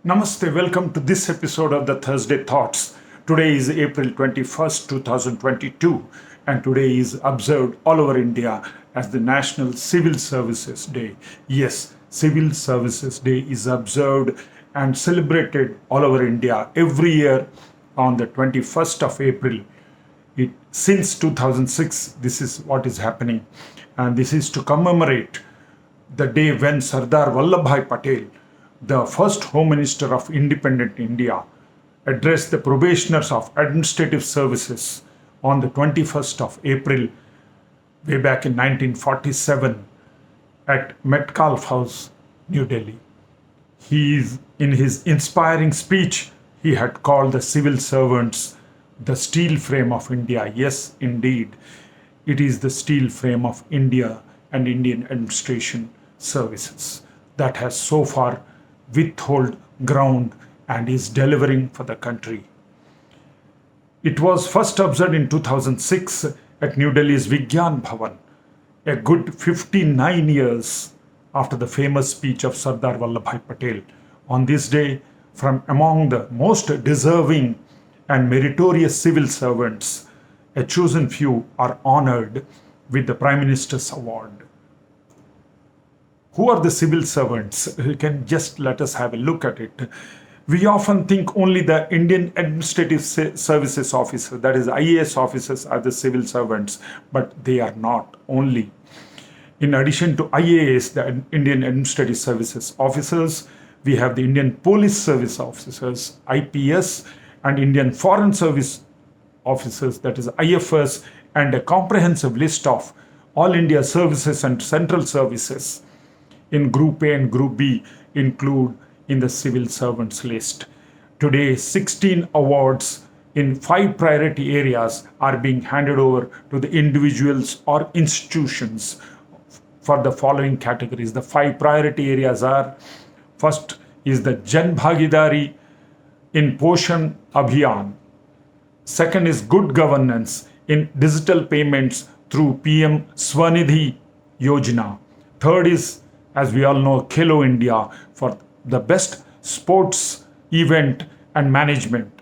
Namaste, welcome to this episode of the Thursday Thoughts. Today is April 21st, 2022, and today is observed all over India as the National Civil Services Day. Yes, Civil Services Day is observed and celebrated all over India every year on the 21st of April. Since 2006, this is what is happening, and this is to commemorate the day when Sardar Vallabhbhai Patel, the first Home Minister of independent India, addressed the probationers of administrative services on the 21st of April, way back in 1947, at Metcalfe House, New Delhi. In his inspiring speech, he had called the civil servants the steel frame of India. Yes, indeed, it is the steel frame of India and Indian administration services that has so far withhold ground and is delivering for the country. It was first observed in 2006 at New Delhi's Vigyan Bhavan, a good 59 years after the famous speech of Sardar Vallabhbhai Patel. On this day, from among the most deserving and meritorious civil servants, a chosen few are honored with the Prime Minister's Award. Who are the civil servants? You can just let us have a look at it. We often think only the Indian Administrative Services officers, that is IAS officers, are the civil servants, but they are not only. In addition to IAS, the Indian Administrative Services officers, we have the Indian Police Service officers, IPS, and Indian Foreign Service officers, that is IFS, and a comprehensive list of all India services and central services in Group A and Group B include in the civil servants list. Today, 16 awards in 5 priority areas are being handed over to the individuals or institutions for the following categories. The 5 priority areas are: first is the Jan Bhagidari in Poshan Abhiyan. Second is good governance in digital payments through PM Swanidhi Yojana. Third is, as we all know, Khelo India for the best sports event and management.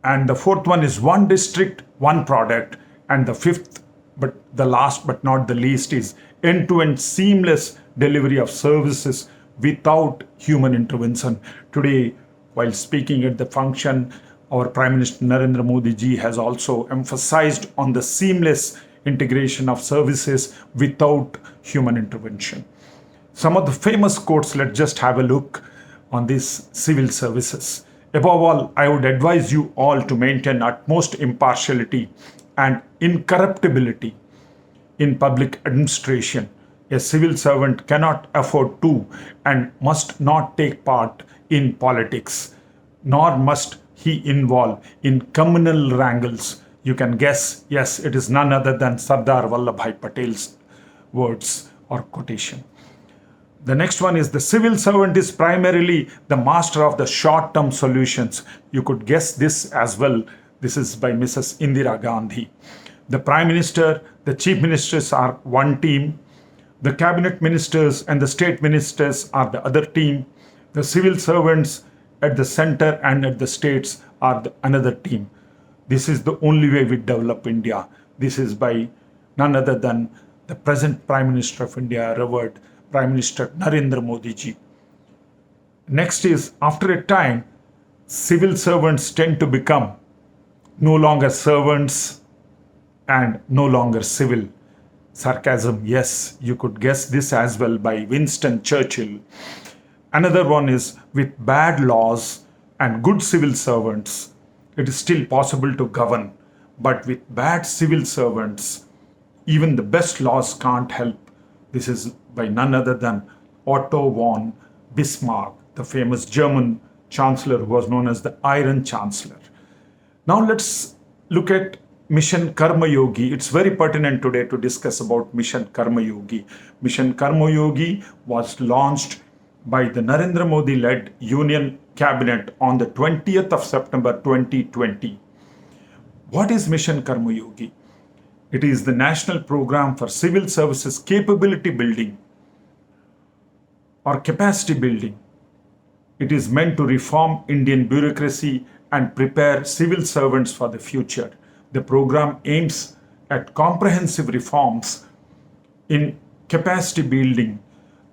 And the fourth one is one district, one product. And the fifth, but the last but not the least, is end-to-end seamless delivery of services without human intervention. Today, while speaking at the function, our Prime Minister Narendra Modi ji has also emphasized on the seamless integration of services without human intervention. Some of the famous quotes, let's just have a look on these civil services. Above all, I would advise you all to maintain utmost impartiality and incorruptibility in public administration. A civil servant cannot afford to and must not take part in politics, nor must he involve in communal wrangles. You can guess, yes, it is none other than Sardar Vallabhbhai Patel's words or quotation. The next one is the civil servant is primarily the master of the short-term solutions. You could guess this as well. This is by Mrs. Indira Gandhi. The Prime Minister, the Chief Ministers are one team. The Cabinet Ministers and the State Ministers are the other team. The civil servants at the center and at the states are another team. This is the only way we develop India. This is by none other than the present Prime Minister of India, revered Prime Minister Narendra Modi ji. Next is, after a time, civil servants tend to become no longer servants and no longer civil. Sarcasm, yes, you could guess this as well, by Winston Churchill. Another one is, with bad laws and good civil servants, it is still possible to govern. But with bad civil servants, even the best laws can't help. This is by none other than Otto von Bismarck, the famous German chancellor who was known as the Iron Chancellor. Now let's look at Mission Karma Yogi. It's very pertinent today to discuss about Mission Karma Yogi. Mission Karma Yogi was launched by the Narendra Modi-led Union Cabinet on the 20th of September 2020. What is Mission Karma Yogi? It is the national program for civil services capability building or capacity building. It is meant to reform Indian bureaucracy and prepare civil servants for the future. The program aims at comprehensive reforms in capacity building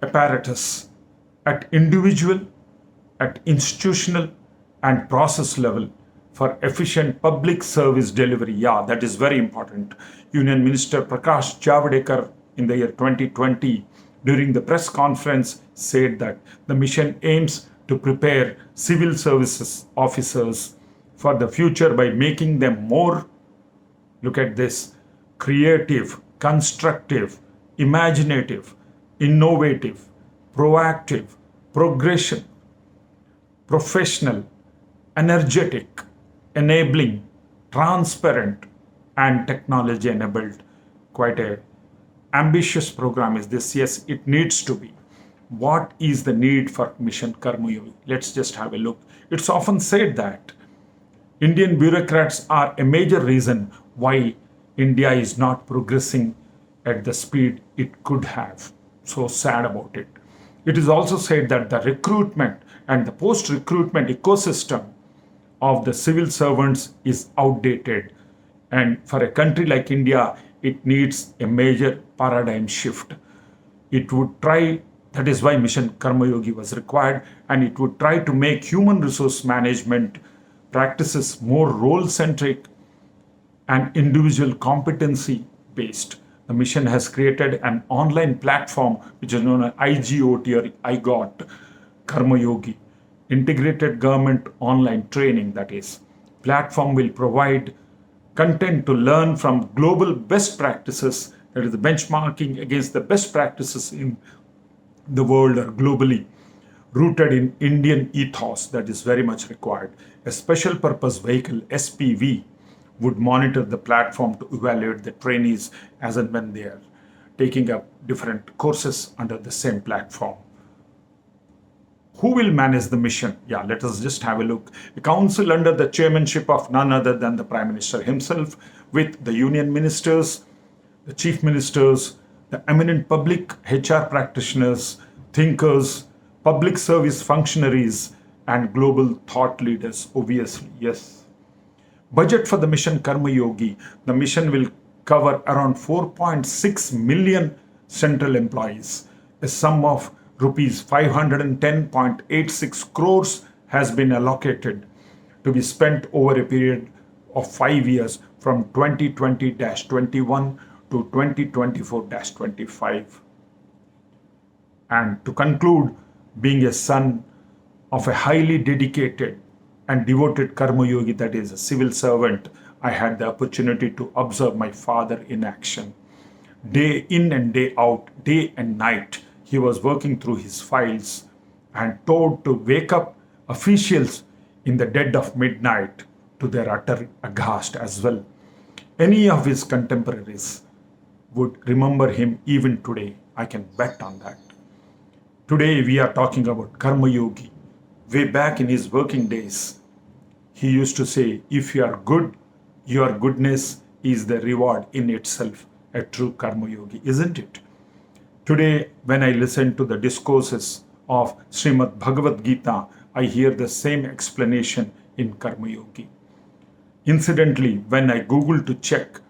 apparatus at individual, at institutional, and process level for efficient public service delivery. Yeah, that is very important. Union Minister Prakash Javadekar in the year 2020 during the press conference said that the mission aims to prepare civil services officers for the future by making them more, look at this, creative, constructive, imaginative, innovative, proactive, progression, professional, energetic, enabling, transparent, and technology enabled. Quite a ambitious program is this. Yes, it needs to be. What is the need for Mission Karmayogi? Let's just have a look. It's often said that Indian bureaucrats are a major reason why India is not progressing at the speed it could have. So sad about it. It is also said that the recruitment and the post recruitment ecosystem of the civil servants is outdated. And for a country like India, it needs a major paradigm shift. It would try, that is why Mission Karmayogi was required, and it would try to make human resource management practices more role centric and individual competency based. The mission has created an online platform which is known as IGOT or IGOT Karmayogi, integrated government online training. That is, platform will provide content to learn from global best practices, that is the benchmarking against the best practices in the world or globally, rooted in Indian ethos. That is very much required. A special purpose vehicle, SPV, would monitor the platform to evaluate the trainees as and when they are taking up different courses under the same platform. Who will manage the mission? Yeah, let us just have a look. A council under the chairmanship of none other than the Prime Minister himself, with the union ministers, the chief ministers, the eminent public HR practitioners, thinkers, public service functionaries, and global thought leaders, obviously, yes. Budget for the mission Karmayogi. The mission will cover around 4.6 million central employees. A sum of rupees 510.86 crores has been allocated to be spent over a period of 5 years from 2020-21 to 2024-25. And to conclude, being a son of a highly dedicated and devoted Karmayogi, that is a civil servant, I had the opportunity to observe my father in action. Day in and day out, day and night, he was working through his files and told to wake up officials in the dead of midnight to their utter aghast as well. Any of his contemporaries would remember him even today. I can bet on that. Today we are talking about Karmayogi. Way back in his working days, he used to say, if you are good, your goodness is the reward in itself, a true Karmayogi, isn't it? Today, when I listen to the discourses of Srimad Bhagavad Gita, I hear the same explanation in Karmayogi. Incidentally, when I Google to check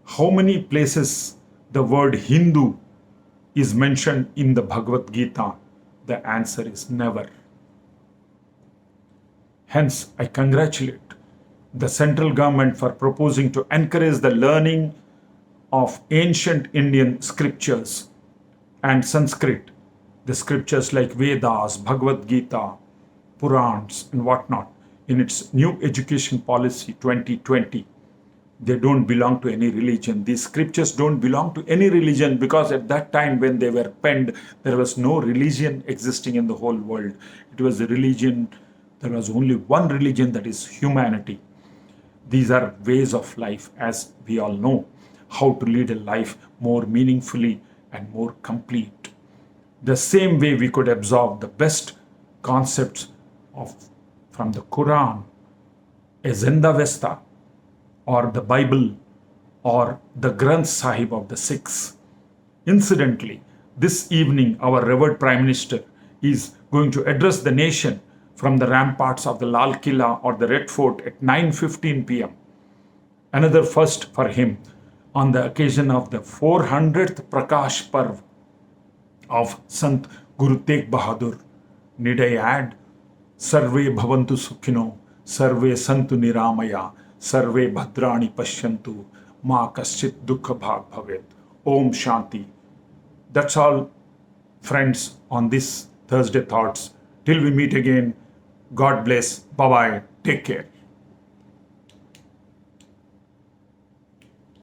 how many places the word Hindu is mentioned in the Bhagavad Gita, the answer is never. Hence, I congratulate the central government for proposing to encourage the learning of ancient Indian scriptures and Sanskrit, the scriptures like Vedas, Bhagavad Gita, Purans, and whatnot, in its new education policy 2020. They don't belong to any religion. These scriptures don't belong to any religion, because at that time when they were penned, there was no religion existing in the whole world. It was a religion. There was only one religion, that is humanity. These are ways of life, as we all know, how to lead a life more meaningfully and more complete. The same way we could absorb the best concepts from the Quran, a Zendavesta, or the Bible, or the Granth Sahib of the Sikhs. Incidentally, this evening our revered Prime Minister is going to address the nation from the ramparts of the Lal Killa or the Red Fort at 9:15 p.m. Another first for him on the occasion of the 400th Prakash Parv of Sant Guru Tegh Bahadur. Need I add? Sarve bhavantu sukhino, sarve santu niramaya, sarve bhadrani pashyantu, ma kaschit dukha bhag bhavet. Om Shanti. That's all, friends, on this Thursday Thoughts. Till we meet again, God bless. Bye bye. Take care.